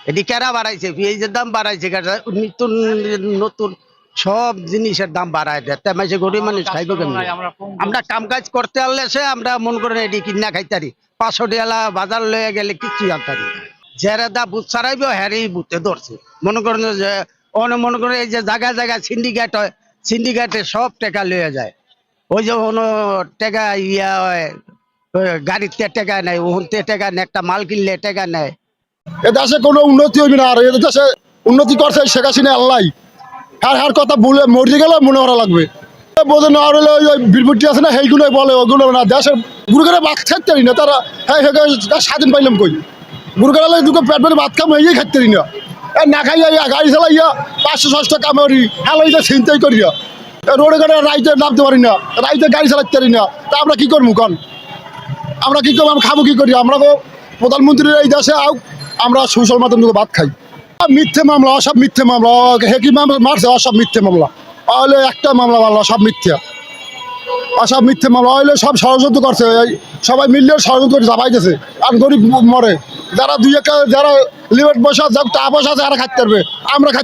এটি কেনা বাড়াইছে, পেঁয়াজের দাম বাড়াইছে, নিত্য নতুন সব জিনিসের দাম বাড়ায় দেয়, তাই মাসে গরিব মানুষ খাইব কেমন? আমরা কাম কাজ করতে পারলে সে আমরা মন করেন এটি কিনা খাইতারি, 500 টাকা বাজার লয়ে গেলে কিচ্ছু জানতারি না। যারা দা বুথ ছাড়াইব হ্যারেই বুথে ধরছে। মনে করেন যে মনে করেন এই যে জায়গায় জায়গায় সিন্ডিকেট হয়, সিন্ডিকেটে সব টাকা লয়ে যায়। ওই যে কোনো টাকা ইয়া হয়, গাড়িতে টাকা নেয়, ওহতে টাকা নেয়, একটা মাল কিনলে টাকা নেয়। এ দেশে কোনো উন্নতি হইবে না। আর এ দেশে উন্নতি করছে শেখ হাসিনা আল্লাহ। হার কথা বলে মরে গেলে মনে করা লাগবে। বোঝে না হলে ওই বিলবুটি আছে না, সেইগুলো বলে, ওগুলো না। দেশের গুরুগারে ভাত খাইতে পারি না তারা। হ্যাঁ স্বাধীন পাইলাম কই? গুরুগারে দুটো পেট ভরে ভাত খাম হয়েই খাইতে পারি না। না খাইয়া গাড়ি চালাইয়া 500-600 টাকা করি, হেলাইতে ছিনতাই করিয়া রোডে ঘাটে রাইতে নামতে পারি না, রাইতে গাড়ি চালাতে পারি না। তা আমরা কি করবো কন? আমরা কি করবো? আমরা খাবো কি করি? আমরা প্রধানমন্ত্রীর এই দেশে আও, আমরা সুশল মাধ্যম ভাত খাই। মিথ্যে মামলা, সব মিথ্যে মামলা। হেকি মামলা মারছে, সব মিথ্যে মামলা। হলে একটা মামলা মামলা সব মিথ্যা, সব মিথ্যে মামলা হইলে সব ষড়যন্ত্র করছে। সবাই মিললে ষড়যন্ত্র করে চাপাইতেছে। আর গরিব মরে, যারা দুই একটা যারা লিমিট বসা, যা টাকা পয়সা আছে, এরা খাইতে পারবে, আমরা খাই।